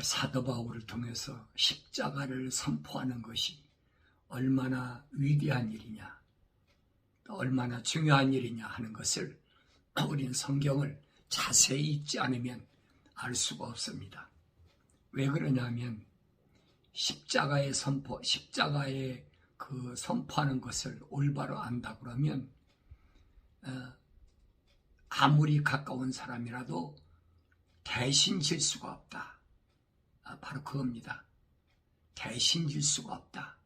사도 바울을 통해서 십자가를 선포하는 것이 얼마나 위대한 일이냐, 또 얼마나 중요한 일이냐 하는 것을 우리는 성경을 자세히 읽지 않으면 알 수가 없습니다. 왜 그러냐면 십자가의 그 선포하는 것을 올바로 안다 그러면 아무리 가까운 사람이라도 대신 질 수가 없다. 바로 그겁니다. 대신 질 수가 없다.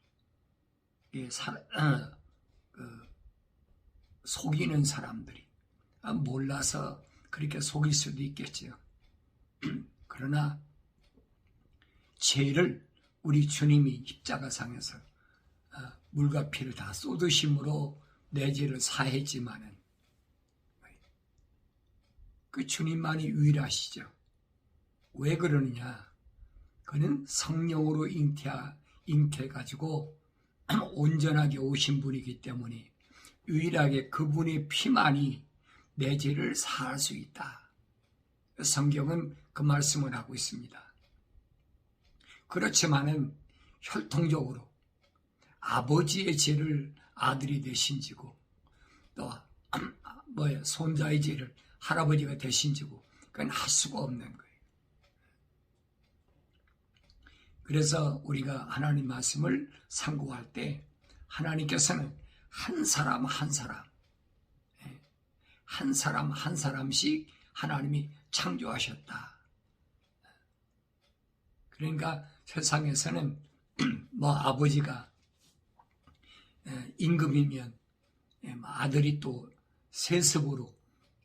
속이는 사람들이 몰라서 그렇게 속일 수도 있겠지요. 그러나 죄를 우리 주님이 십자가상에서 물과 피를 다 쏟으심으로 내 죄를 사했지만은 그 주님만이 유일하시죠. 왜 그러느냐? 그는 성령으로 잉태해가지고 온전하게 오신 분이기 때문에 유일하게 그분의 피만이 내 죄를 사할 수 있다. 성경은 그 말씀을 하고 있습니다. 그렇지만은 혈통적으로 아버지의 죄를 아들이 대신 지고 또 손자의 죄를 할아버지가 대신 지고 그건 할 수가 없는 거예요. 그래서 우리가 하나님 말씀을 상고할 때 하나님께서는 한 사람 한 사람씩 하나님이 창조하셨다. 그러니까 세상에서는 아버지가 임금이면 아들이 또 세습으로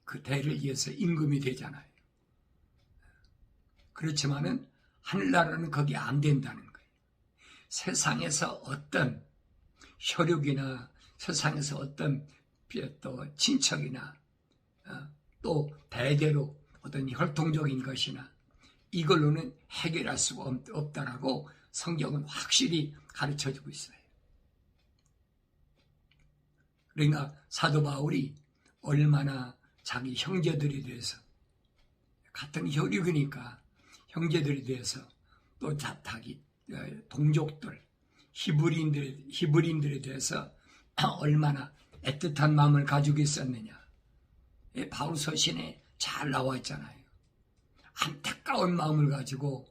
그 대를 이어서 임금이 되잖아요. 그렇지만은 하늘나라는 거기 안 된다는 거예요. 세상에서 어떤 혈육이나 세상에서 어떤 또 친척이나 또 대대로 어떤 혈통적인 것이나 이걸로는 해결할 수가 없다라고 성경은 확실히 가르쳐주고 있어요. 그러니까 사도 바울이 얼마나 자기 형제들에 대해서 같은 혈육이니까 형제들에 대해서 또 자기 동족들 히브리인들에 대해서 얼마나 애틋한 마음을 가지고 있었느냐. 바울 서신에 잘 나와 있잖아요. 안타까운 마음을 가지고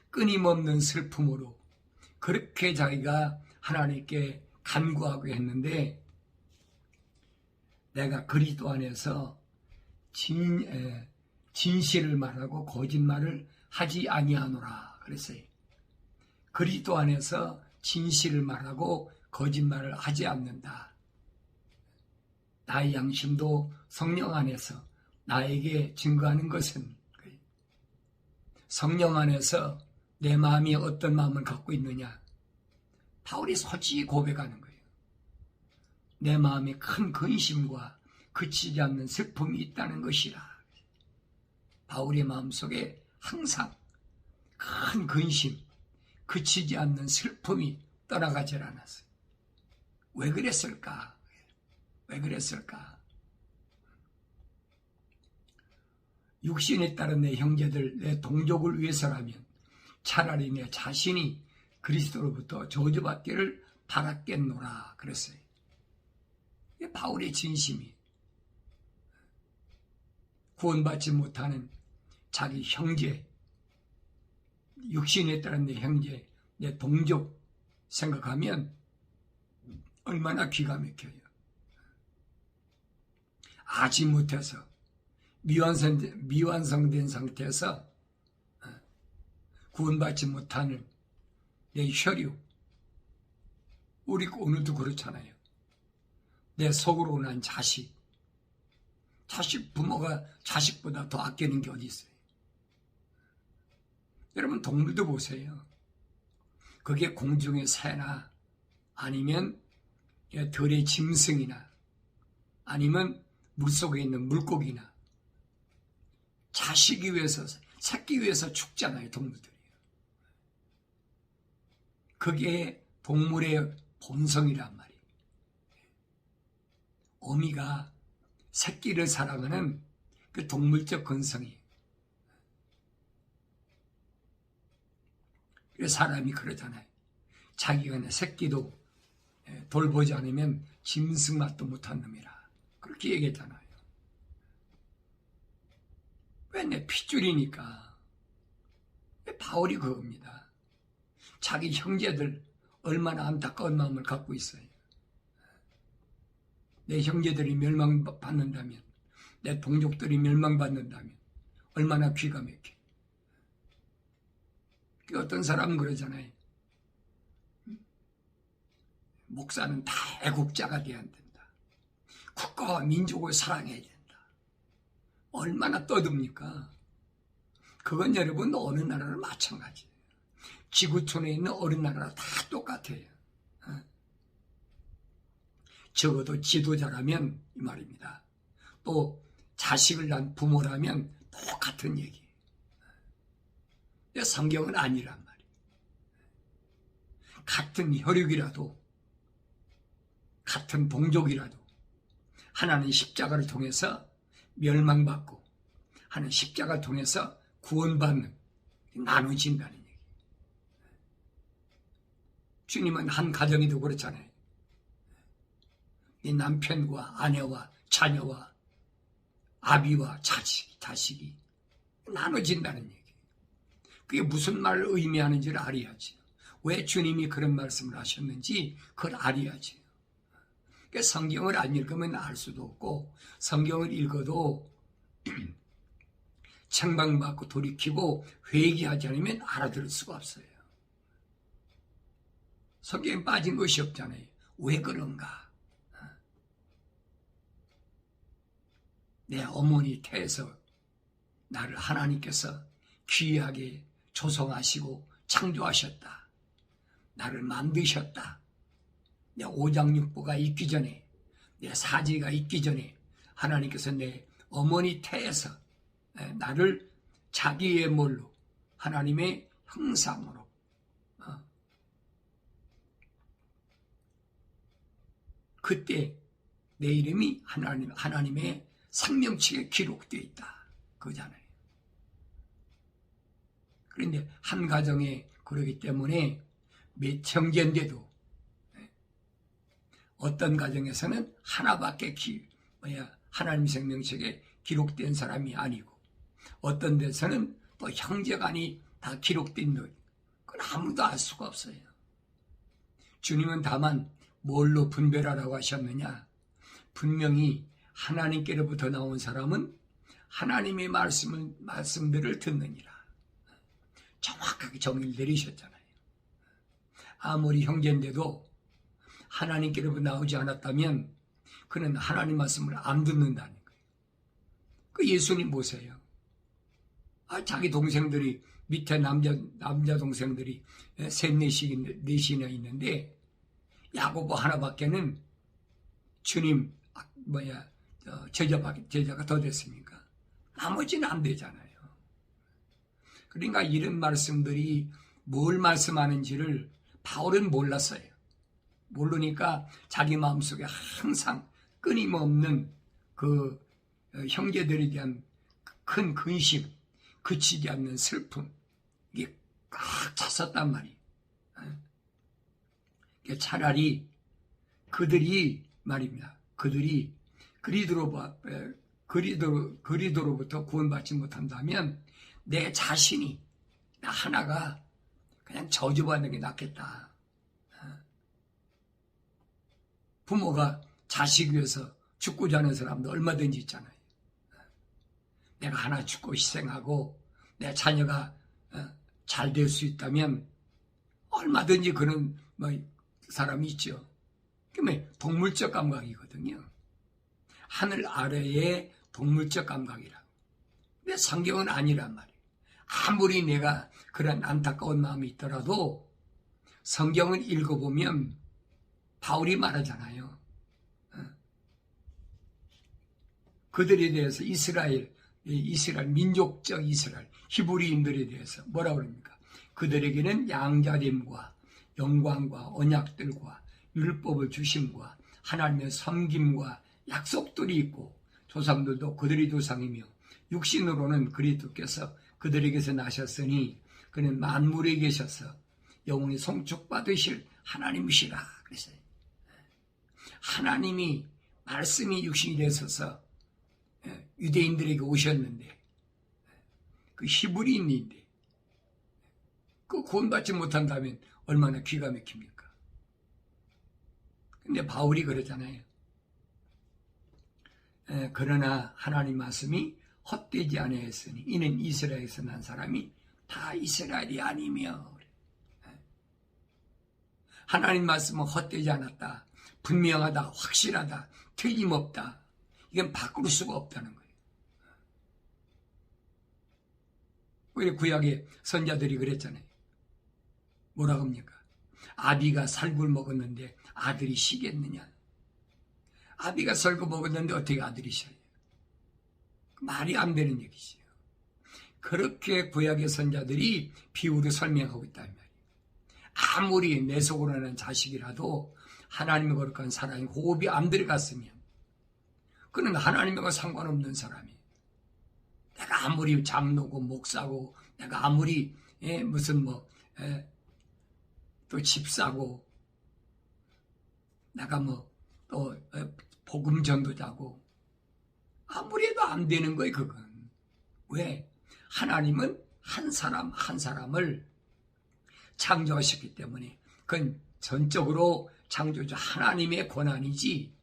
끊임없는 슬픔으로 그렇게 자기가 하나님께 간구하고 했는데 내가 그리스도 안에서 진실을 말하고 거짓말을 하지 아니하노라 그랬어요. 그리스도 안에서 진실을 말하고 거짓말을 하지 않는다. 나의 양심도 성령 안에서 나에게 증거하는 것은 성령 안에서 내 마음이 어떤 마음을 갖고 있느냐. 바울이 솔직히 고백하는 거예요. 내 마음에 큰 근심과 그치지 않는 슬픔이 있다는 것이라. 바울의 마음속에 항상 큰 근심, 그치지 않는 슬픔이 떠나가질 않았어요. 왜 그랬을까? 육신에 따른 내 형제들, 내 동족을 위해서라면 차라리 내 자신이 그리스도로부터 저주받기를 바랐겠노라 그랬어요. 이게 바울의 진심이 구원받지 못하는 자기 형제, 육신에 따른 내 형제, 내 동족 생각하면 얼마나 기가 막혀요. 아지 못해서 미완성된 상태에서 구원받지 못하는 내 혈육, 우리 오늘도 그렇잖아요. 내 속으로 난 자식 부모가 자식보다 더 아끼는 게 어디 있어요? 여러분 동물도 보세요. 그게 공중의 새나 아니면 들의 짐승이나 아니면 물속에 있는 물고기나 자식이 위해서 새끼 위해서 죽잖아요. 동물들이. 그게 동물의 본성이란 말이에요. 어미가 새끼를 사랑하는 그 동물적 근성이에요. 그래서 사람이 그러잖아요. 자기가 내 새끼도 돌보지 않으면 짐승맛도 못한 놈이라. 그렇게 얘기했잖아요. 왜 내 핏줄이니까. 바울이 그겁니다. 자기 형제들 얼마나 안타까운 마음을 갖고 있어요. 내 형제들이 멸망받는다면, 내 동족들이 멸망받는다면 얼마나 귀가 막혀. 어떤 사람은 그러잖아요. 목사는 다 애국자가 돼야 된다. 국가와 민족을 사랑해야 된다. 얼마나 떠듭니까? 그건 여러분 어느 나라나 마찬가지예요. 지구촌에 있는 어느 나라나 다 똑같아요. 적어도 지도자라면 이 말입니다. 또 자식을 낳은 부모라면 똑같은 얘기예요. 성경은 아니란 말이에요. 같은 혈육이라도, 같은 동족이라도 하나는 십자가를 통해서 멸망받고 하는 십자가를 통해서 구원받는, 나눠진다는 얘기. 주님은 한 가정에도 그렇잖아요. 네 남편과 아내와 자녀와 아비와 자식이 나눠진다는 얘기. 그게 무슨 말을 의미하는지를 알아야지. 왜 주님이 그런 말씀을 하셨는지 그걸 알아야지. 그러니까 성경을 안 읽으면 알 수도 없고, 성경을 읽어도 책망받고 돌이키고 회개하지 않으면 알아들을 수가 없어요. 성경에 빠진 것이 없잖아요. 왜 그런가? 내 어머니 태에서 나를 하나님께서 귀하게 조성하시고 창조하셨다. 나를 만드셨다. 내 오장육부가 있기 전에, 내 사지가 있기 전에 하나님께서 내 어머니 태에서 나를 자기의 몰로 하나님의 형상으로 그때 내 이름이 하나님의 생명책에 기록되어 있다. 그거잖아요. 그런데 한 가정에 그러기 때문에 몇 형제인데도 어떤 가정에서는 하나밖에 하나님 생명책에 기록된 사람이 아니고, 어떤 데서는 또 형제간이 다 기록된 것, 그건 아무도 알 수가 없어요. 주님은 다만 뭘로 분별하라고 하셨느냐? 분명히 하나님께로부터 나온 사람은 하나님의 말씀들을 듣느니라. 정확하게 정의를 내리셨잖아요. 아무리 형제인데도 하나님께로부터 나오지 않았다면 그는 하나님 말씀을 안 듣는다는 거예요. 그 예수님 보세요. 자기 동생들이, 밑에 남자 동생들이 넷이나 있는데 야고보 하나밖에는 주님 제자가 더 됐습니까? 나머지는 안 되잖아요. 그러니까 이런 말씀들이 뭘 말씀하는지를 바울은 몰랐어요. 모르니까 자기 마음속에 항상 끊임없는 그 형제들에 대한 큰 근심, 그치지 않는 슬픔, 이게 꽉 찼었단 말이에요. 차라리 그들이 말입니다. 그들이 그리도로부터 구원받지 못한다면 내 자신이, 나 하나가 그냥 저주받는 게 낫겠다. 부모가 자식 위해서 죽고자 하는 사람도 얼마든지 있잖아요. 내가 하나 죽고 희생하고 내 자녀가 잘 될 수 있다면 얼마든지 그런 사람이 있죠. 그러면 동물적 감각이거든요. 하늘 아래의 동물적 감각이라고. 근데 성경은 아니란 말이에요. 아무리 내가 그런 안타까운 마음이 있더라도 성경을 읽어보면 바울이 말하잖아요. 그들에 대해서 이스라엘 민족적 이스라엘 히브리인들에 대해서 뭐라고 그럽니까? 그들에게는 양자됨과 영광과 언약들과 율법을 주심과 하나님의 섬김과 약속들이 있고, 조상들도 그들의 조상이며 육신으로는 그리스도께서 그들에게서 나셨으니 그는 만물에 계셔서 영원히 송축받으실 하나님이시라 그랬어요. 하나님이 말씀이 육신이 되셔서 유대인들에게 오셨는데 그 히브리인인데 그 구원받지 못한다면 얼마나 기가 막힙니까? 근데 바울이 그러잖아요. 그러나 하나님 말씀이 헛되지 아니하였으니 이는 이스라엘에서 난 사람이 다 이스라엘이 아니며, 하나님 말씀은 헛되지 않았다, 분명하다, 확실하다, 틀림없다, 이건 바꿀 수가 없다는 거예요. 우리 구약의 선자들이 그랬잖아요. 뭐라고 합니까? 아비가 살굴 먹었는데 아들이 쉬겠느냐? 아비가 설거 먹었는데 어떻게 아들이 쉬어요? 말이 안 되는 얘기지요. 그렇게 구약의 선자들이 비유로 설명하고 있단 말이에요. 아무리 내 속으로 나는 자식이라도 하나님의 거룩한 사랑이 호흡이 안 들어갔으면 그는 하나님과 상관없는 사람이에요. 내가 아무리 잡노고 목사고 내가 아무리 무슨 또 집사고 내가 또 복음 전도자고 아무리 해도 안 되는 거예요. 그건 왜? 하나님은 한 사람 한 사람을 창조하셨기 때문에 그건 전적으로 창조주 하나님의 권한이지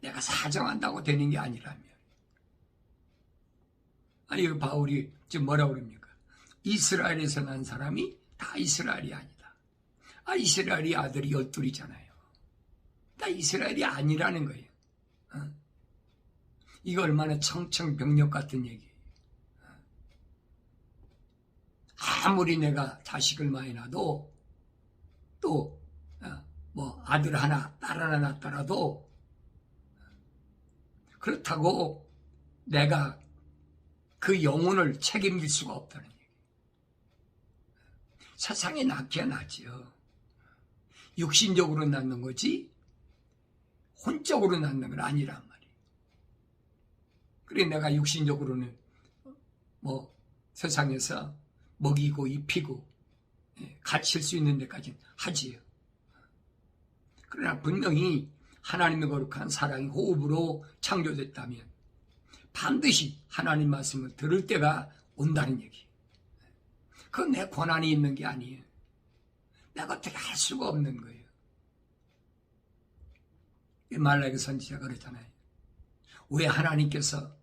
내가 사정한다고 되는 게 아니라면. 아니 바울이 지금 뭐라고 그럽니까? 이스라엘에서 난 사람이 다 이스라엘이 아니다. 이스라엘이 아들이 12이잖아요. 다 이스라엘이 아니라는 거예요. 이거 얼마나 청천벽력 같은 얘기예요. 아무리 내가 자식을 많이 낳아도 또 아들 하나 딸 하나 낳더라도 그렇다고 내가 그 영혼을 책임질 수가 없다는 얘기예요. 세상에 낳기야 낳지요. 육신적으로 낳는 거지 혼적으로 낳는 건 아니란 말이에요. 그래 내가 육신적으로는 세상에서 먹이고 입히고 가칠 수 있는 데까지는 하지요. 그러나 분명히 하나님의 거룩한 사랑이 호흡으로 창조됐다면 반드시 하나님 말씀을 들을 때가 온다는 얘기예요. 그건 내 권한이 있는 게 아니에요. 내가 어떻게 할 수가 없는 거예요. 말라기 선지자가 그랬잖아요. 왜 하나님께서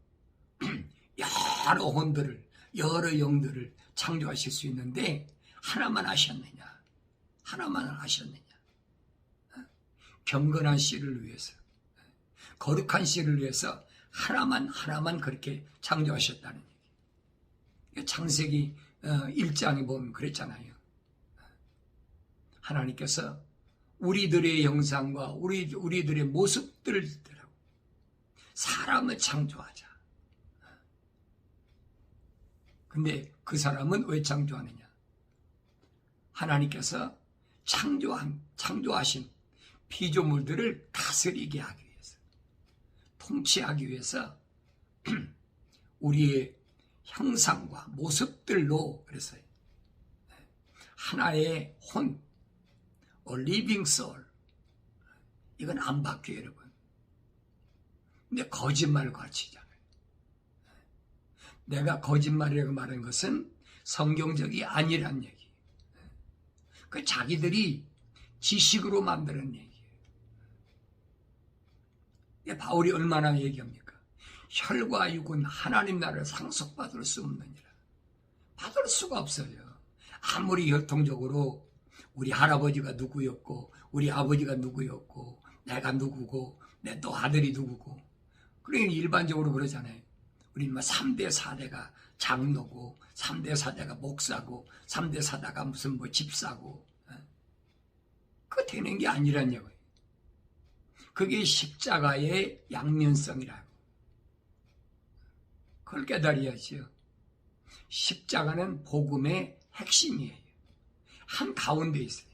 여러 혼들을 여러 영들을 창조하실 수 있는데 하나만 하셨느냐? 하나만 하셨느냐? 경건한 씨를 위해서, 거룩한 씨를 위해서 하나만 그렇게 창조하셨다는 얘기. 창세기 1장에 보면 그랬잖아요. 하나님께서 우리들의 형상과 우리들의 모습들을 사람을 창조하자. 근데 그 사람은 왜 창조하느냐? 하나님께서 창조하신 피조물들을 다스리게 하기 위해서, 통치하기 위해서 우리의 형상과 모습들로 그래서 하나의 혼, living soul, 이건 안 바뀌어요, 여러분. 근데 거짓말을 가르치잖아요. 내가 거짓말이라고 말하는 것은 성경적이 아니란 얘기. 그 자기들이 지식으로 만드는 얘기예요. 바울이 얼마나 얘기합니까? 혈과 육은 하나님 나라를 상속받을 수 없느니라. 받을 수가 없어요. 아무리 혈통적으로 우리 할아버지가 누구였고 우리 아버지가 누구였고 내가 누구고 내 또 아들이 누구고, 그러니까 일반적으로 그러잖아요. 우리 3대 4대가 장로고 3대 4대가 목사고 3대 4대가 무슨 집사고, 그거 되는 게 아니란 얘기예요. 그게 십자가의 양면성이라고. 그걸 깨달아야지요. 십자가는 복음의 핵심이에요. 한가운데 있어요.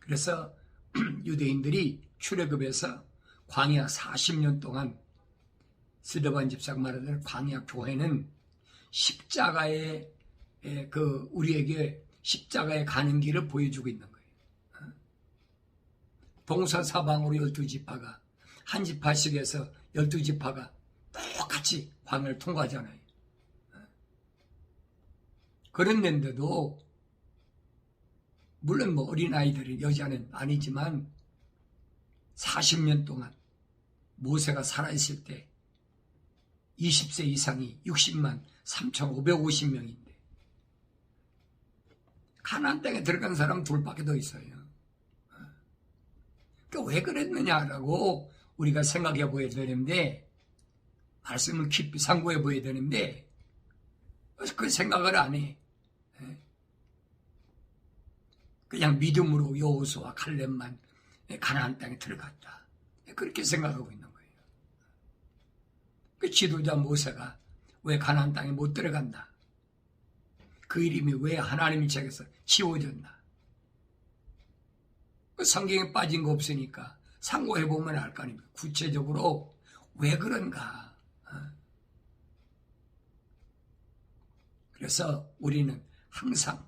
그래서 유대인들이 출애굽에서 광야 40년 동안 스데반 집사가 말하는 광야 교회는 십자가의 우리에게 십자가에 가는 길을 보여주고 있는 거예요. 동서사방으로 12지파가 한 지파씩 해서 12지파가 똑같이 광야를 통과하잖아요. 그런데도 물론 어린아이들은 여자는 아니지만 40년 동안 모세가 살아있을 때 20세 이상이 60만 3,550명인데 가나안 땅에 들어간 사람 둘밖에 더 있어요. 그러니까 왜 그랬느냐라고 우리가 생각해 보여야 되는데, 말씀을 깊이 상고해 보여야 되는데 그 생각을 안 해. 그냥 믿음으로 여호수아 칼렙만 가나안 땅에 들어갔다, 그렇게 생각하고 있는 거예요. 그 지도자 모세가 왜 가나안 땅에 못 들어간다, 그 이름이 왜 하나님 책에서 지워졌나, 그 성경에 빠진 거 없으니까 상고해보면 알 거 아닙니까? 구체적으로 왜 그런가. 그래서 우리는 항상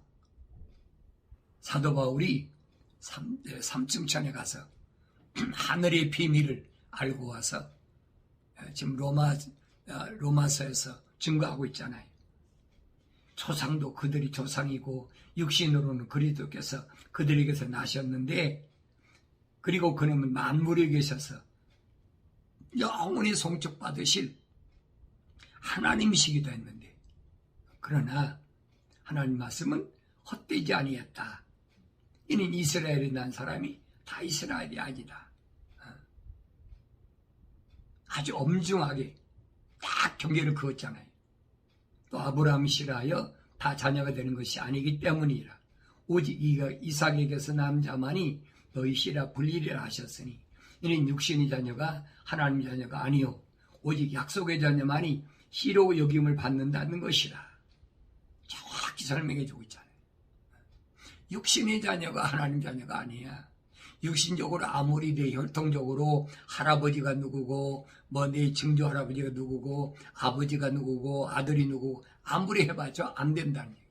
사도 바울이 삼층천에 가서 하늘의 비밀을 알고 와서 지금 로마서에서 증거하고 있잖아요. 조상도 그들이 조상이고 육신으로는 그리스도께서 그들에게서 나셨는데, 그리고 그놈은 만물에 계셔서 영원히 송축받으실 하나님이시기도 했는데, 그러나 하나님 말씀은 헛되지 아니했다. 이는 이스라엘에 난 사람이 다 이스라엘이 아니다. 아주 엄중하게 딱 경계를 그었잖아요. 또 아브라함이 싫어하여 다 자녀가 되는 것이 아니기 때문이라. 오직 이삭에게서 난 자만이 너희 씨라 불리리라 하셨으니, 이는 육신의 자녀가 하나님 자녀가 아니요 오직 약속의 자녀만이 씨로 여김을 받는다는 것이라. 정확히 설명해 주고 있잖아요. 육신의 자녀가 하나님 자녀가 아니야. 육신적으로 아무리 내 혈통적으로 할아버지가 누구고 내 증조 할아버지가 누구고 아버지가 누구고 아들이 누구고 아무리 해봤자 안 된다는 얘기예요.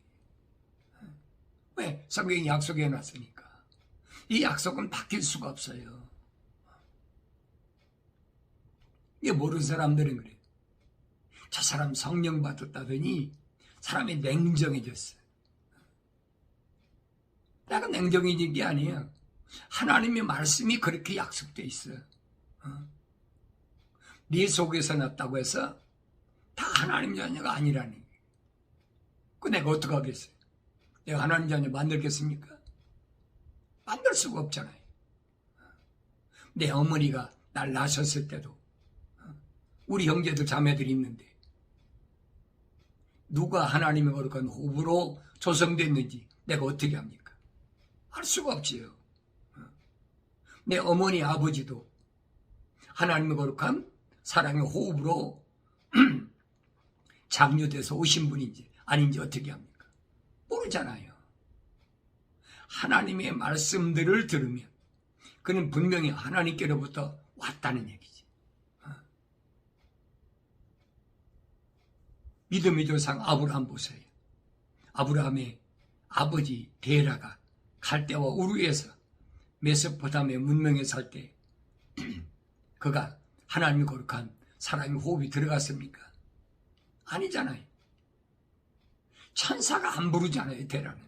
왜? 성경이 약속해 놨으니까. 이 약속은 바뀔 수가 없어요. 이게 모르는 사람들은 그래요. 저 사람 성령 받았다더니 사람이 냉정해졌어요. 내가 냉정해진 게 아니에요. 하나님의 말씀이 그렇게 약속돼 있어요. 네 속에서 났다고 해서 다 하나님 자녀가 아니라는 거예요. 그 내가 어떻게 하겠어요? 내가 하나님 자녀 만들겠습니까? 만들 수가 없잖아요. 내 어머니가 날 낳으셨을 때도 우리 형제들 자매들이 있는데 누가 하나님의 거룩한 호흡으로 조성됐는지 내가 어떻게 합니까? 알 수가 없지요. 내 어머니 아버지도 하나님의 거룩한 사랑의 호흡으로 장유돼서 오신 분인지 아닌지 어떻게 합니까? 모르잖아요. 하나님의 말씀들을 들으면 그는 분명히 하나님께로부터 왔다는 얘기지. 믿음의 조상 아브라함 보세요. 아브라함의 아버지 데라가 갈대와 우르에서 메소포타미아 문명에 살 때 그가 하나님의 거룩한 사랑의 호흡이 들어갔습니까? 아니잖아요. 천사가 안 부르잖아요. 데라는.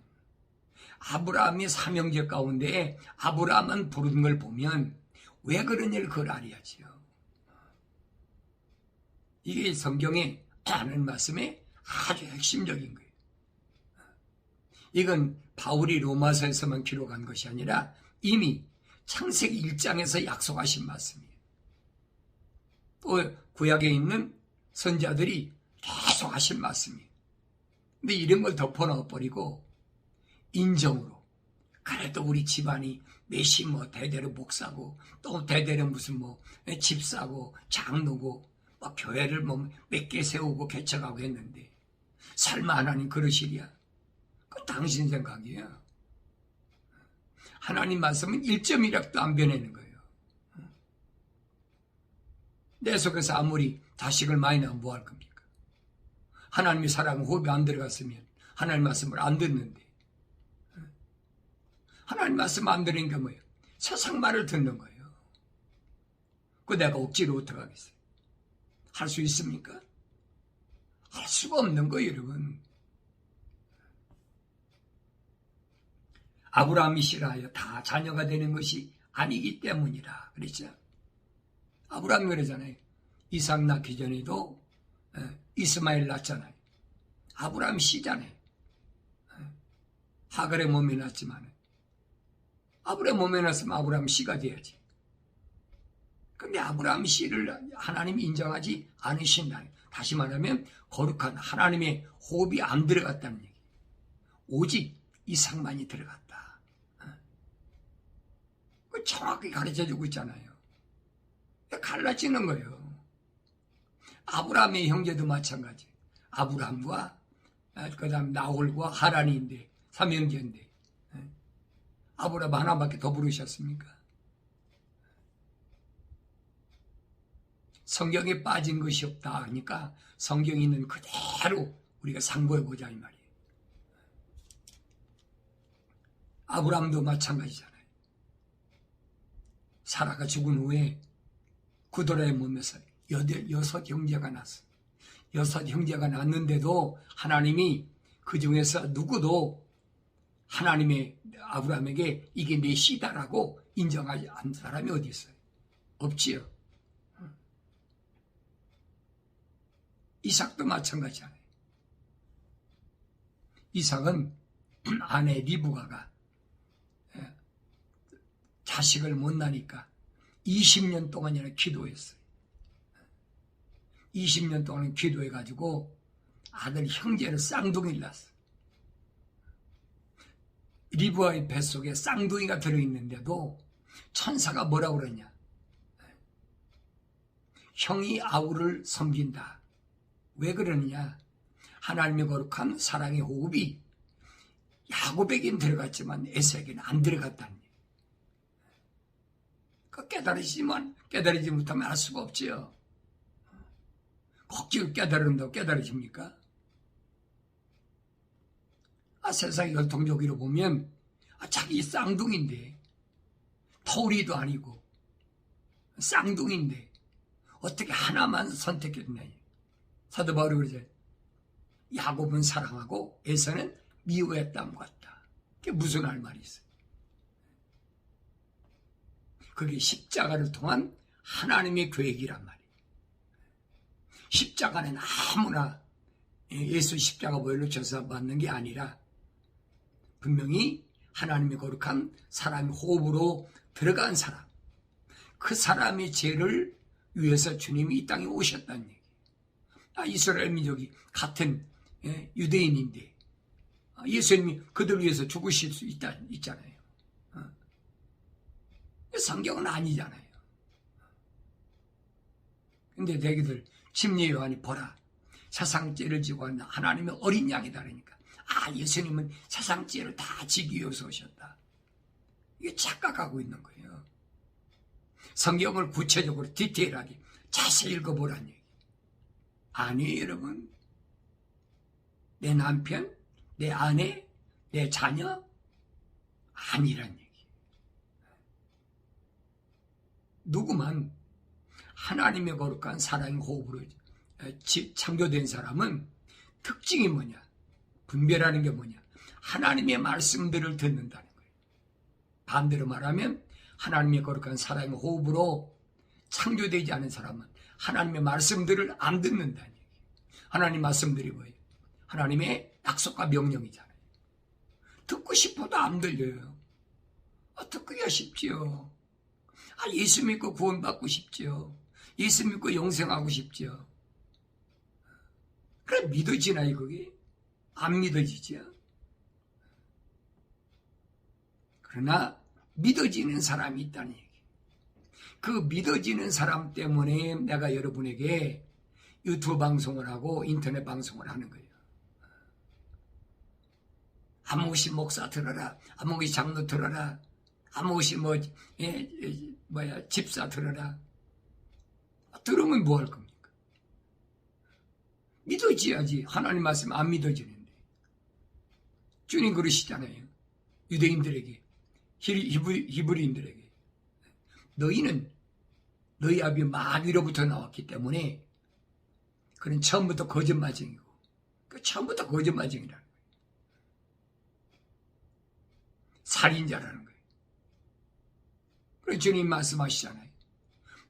아브라함의 삼형제 가운데 아브라함만 부르는 걸 보면 왜 그러냐를 그걸 알아야지요. 이게 성경에 하는 말씀의 아주 핵심적인 거예요. 이건 바울이 로마서에서만 기록한 것이 아니라 이미 창세기 1장에서 약속하신 말씀이에요. 또 구약에 있는 선자들이 계속 하신 말씀이에요. 근데 이런 걸 덮어넣어버리고 인정으로, 그래도 우리 집안이 몇이 대대로 목사고 또 대대로 무슨 집사고 장로고 교회를 몇 개 세우고 개척하고 했는데 설마 하나님 그러시랴? 그 당신 생각이야. 하나님 말씀은 1.1약도 안 변하는 거예요. 내 속에서 아무리 자식을 많이 낳으면 뭐 할 겁니까? 하나님의 사랑은 호흡이 안 들어갔으면 하나님 말씀을 안 듣는데 하나님 말씀 안 들으니까 뭐예요? 세상 말을 듣는 거예요. 그 내가 억지로 어떡하겠어요? 할 수 있습니까? 할 수가 없는 거예요, 여러분. 아브라함이 싫어하여 다 자녀가 되는 것이 아니기 때문이라 그랬죠. 아브라함이 그러잖아요. 이삭 낳기 전에도 이스마엘 낳잖아요. 아브라함 씨잖아요. 하갈의 몸에 낳았지만 아브라함 몸에 낳았으면 아브라함 씨가 돼야지. 근데 아브라함 씨를 하나님이 인정하지 않으신다. 다시 말하면 거룩한 하나님의 호흡이 안 들어갔다는 얘기. 오직 이삭만이 들어갔다. 그 정확히 가르쳐주고 있잖아요. 갈라지는 거예요. 아브라함의 형제도 마찬가지. 아브라함과 그 다음 나홀과 하란인데 삼형제인데 아브라함 하나밖에 더 부르셨습니까? 성경에 빠진 것이 없다 하니까 성경에 있는 그대로 우리가 상고해보자 이 말이에요. 아브라함도 마찬가지잖아요. 사라가 죽은 후에 구도라의 몸에서 여섯 형제가 났어. 여섯 형제가 났는데도 하나님이 그 중에서 누구도 하나님의 아브라함에게 이게 내 씨다라고 인정하지 않는 사람이 어디 있어요? 없지요. 이삭도 마찬가지잖아요. 이삭은 아내 리브가가 자식을 못 낳으니까 20년 동안이나 기도했어요. 20년 동안 기도해가지고 아들 형제를 쌍둥이를 낳았어요. 리브가의 뱃속에 쌍둥이가 들어있는데도 천사가 뭐라고 그러냐. 형이 아우를 섬긴다. 왜 그러느냐. 하나님의 거룩한 사랑의 호흡이 야곱에겐 들어갔지만 에서에게는 안 들어갔다는 얘기예요. 깨달으지 못하면 알 수가 없지요. 억지로 깨달은다고 깨달으십니까? 세상의 혈통적으로 보면 자기 쌍둥이인데 터울이도 아니고 쌍둥이인데 어떻게 하나만 선택했느냐. 사도 바울이 그러죠. 야곱은 사랑하고 에서는 미워했다는 것 같다. 그게 무슨 할 말이 있어요? 그게 십자가를 통한 하나님의 계획이란 말이에요. 십자가는 아무나 예수 십자가 보혈로 쳐서 받는 게 아니라 분명히 하나님의 거룩한 사람의 호흡으로 들어간 사람, 그 사람의 죄를 위해서 주님이 이 땅에 오셨다는 얘기예요. 이스라엘 민족이 같은 유대인인데 예수님이 그들 위해서 죽으실 수 있잖아요. 성경은 아니잖아요. 근데 대기들 침례 요한이 보라 세상 죄를 지고 왔나 하나님의 어린 양이다 그러니까 예수님은 세상 죄를 다 지기 위해서 오셨다. 이게 착각하고 있는 거예요. 성경을 구체적으로 디테일하게 자세히 읽어보라는 얘기. 아니에요, 여러분. 내 남편, 내 아내, 내 자녀 아니란 얘기. 누구만 하나님의 거룩한 사랑의 호흡으로 창조된 사람은 특징이 뭐냐? 분별하는 게 뭐냐? 하나님의 말씀들을 듣는다는 거예요. 반대로 말하면 하나님의 거룩한 사랑의 호흡으로 창조되지 않은 사람은 하나님의 말씀들을 안 듣는다는 얘기예요. 하나님 말씀들이 뭐예요? 하나님의 약속과 명령이잖아요. 듣고 싶어도 안 들려요. 듣기가 쉽지요. 예수 믿고 구원받고 싶지요. 예수 믿고 영생하고 싶지요. 그래 믿어지나요 그게? 안 믿어지죠. 그러나 믿어지는 사람이 있다는 얘기. 그 믿어지는 사람 때문에 내가 여러분에게 유튜브 방송을 하고 인터넷 방송을 하는 거예요. 아무것이 목사 들어라. 아무것이 장로 들어라. 아무것이 집사 들어라. 들으면 뭐 할 겁니까? 믿어지야지. 하나님 말씀 안 믿어지는데. 주님 그러시잖아요. 유대인들에게 히브리인들에게 너희는 너희 아비 마귀로부터 나왔기 때문에 그는 처음부터 거짓말쟁이고 처음부터 거짓말쟁이라는 거예요. 살인자라는 거예요. 그래서 주님 말씀하시잖아요.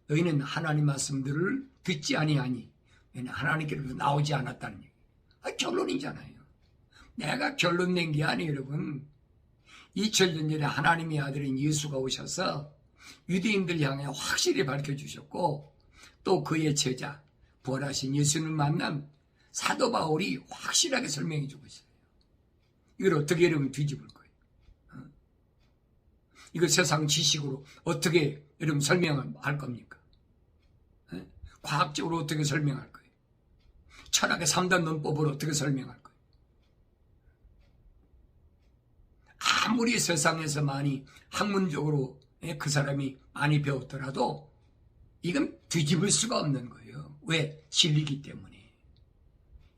너희는 하나님 말씀들을 듣지 아니하니 너희는 하나님께로부터 나오지 않았다는 얘기. 결론이잖아요. 내가 결론 낸 게 아니에요, 여러분. 2000년 전에 하나님의 아들인 예수가 오셔서 유대인들 향해 확실히 밝혀주셨고 또 그의 제자 부활하신 예수를 만난 사도 바울이 확실하게 설명해 주고 있어요. 이걸 어떻게 여러분 뒤집을 거예요? 이거 세상 지식으로 어떻게 여러분 설명할 겁니까? 과학적으로 어떻게 설명할 거예요? 철학의 3단 논법으로 어떻게 설명할 거예요? 아무리 세상에서 많이 학문적으로 그 사람이 많이 배웠더라도 이건 뒤집을 수가 없는 거예요. 왜? 진리이기 때문에.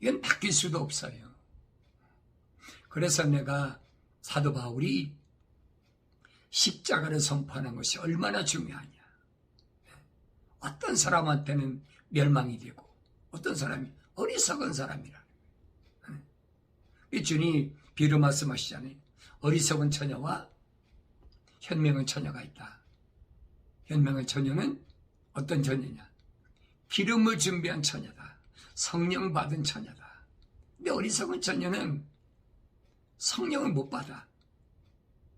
이건 바뀔 수도 없어요. 그래서 내가 사도 바울이 십자가를 선포하는 것이 얼마나 중요하냐. 어떤 사람한테는 멸망이 되고 어떤 사람이 어리석은 사람이라. 주님이 비로 말씀하시잖아요. 어리석은 처녀와 현명한 처녀가 있다. 현명한 처녀는 어떤 처녀냐? 기름을 준비한 처녀다. 성령 받은 처녀다. 근데 어리석은 처녀는 성령을 못 받아.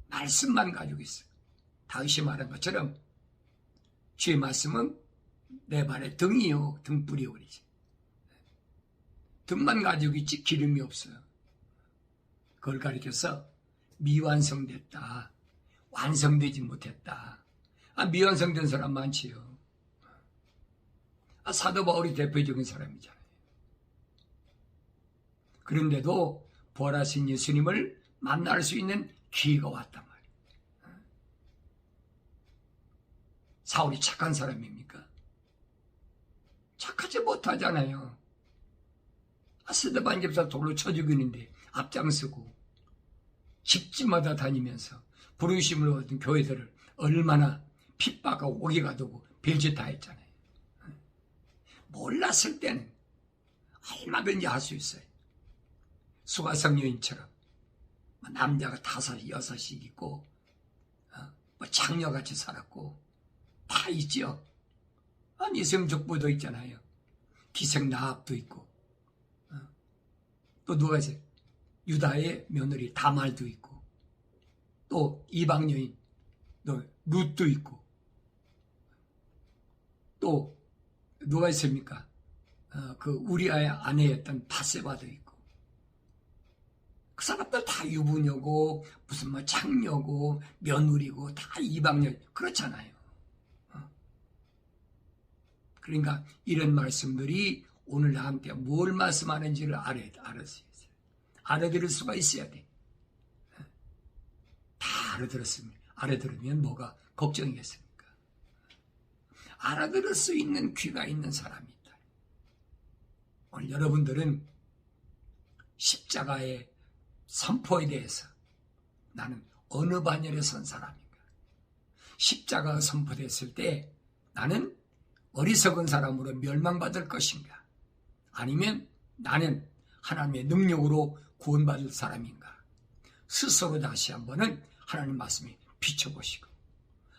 말씀만 가지고 있어. 다윗이 말한 것처럼 주의 말씀은 내 발에 등이요 등불이 오리지. 등만 가지고 있지 기름이 없어요. 그걸 가리켜서 미완성됐다. 완성되지 못했다. 미완성된 사람 많지요. 사도 바울이 대표적인 사람이잖아요. 그런데도 부활하신 예수님을 만날 수 있는 기회가 왔단 말이에요. 사울이 착한 사람입니까? 착하지 못하잖아요. 스데반 집사 돌로 쳐 죽이는데 앞장서고 집집마다 다니면서 부르심을 얻은 교회들을 얼마나 핍박하고 오게 가두고 별짓 다 했잖아요. 몰랐을 때는 얼마든지 할 수 있어요. 수가성 여인처럼 남자가 5, 6씩 있고 장녀같이 살았고 다 있죠. 이승족부도 있잖아요. 기생나합도 있고 또 누가 있어요? 유다의 며느리 다말도 있고 또 이방 여인 또 룻도 있고 또 누가 있습니까? 그 우리아의 아내였던 바세바도 있고 그 사람들 다 유부녀고 무슨 뭐 장녀고 며느리고 다 이방 여인 그렇잖아요. 그러니까 이런 말씀들이 오늘 나한테 뭘 말씀하는지를 알아들을 수가 있어야 돼. 다 알아들으면 뭐가 걱정이겠습니까? 알아들을 수 있는 귀가 있는 사람이 있다. 오늘 여러분들은 십자가의 선포에 대해서 나는 어느 반열에 선 사람인가? 십자가가 선포됐을 때 나는 어리석은 사람으로 멸망받을 것인가? 아니면 나는 하나님의 능력으로 구원받을 사람인가? 스스로 다시 한번은 하나님 말씀에 비춰보시고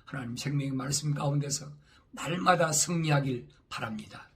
하나님 생명의 말씀 가운데서 날마다 승리하길 바랍니다.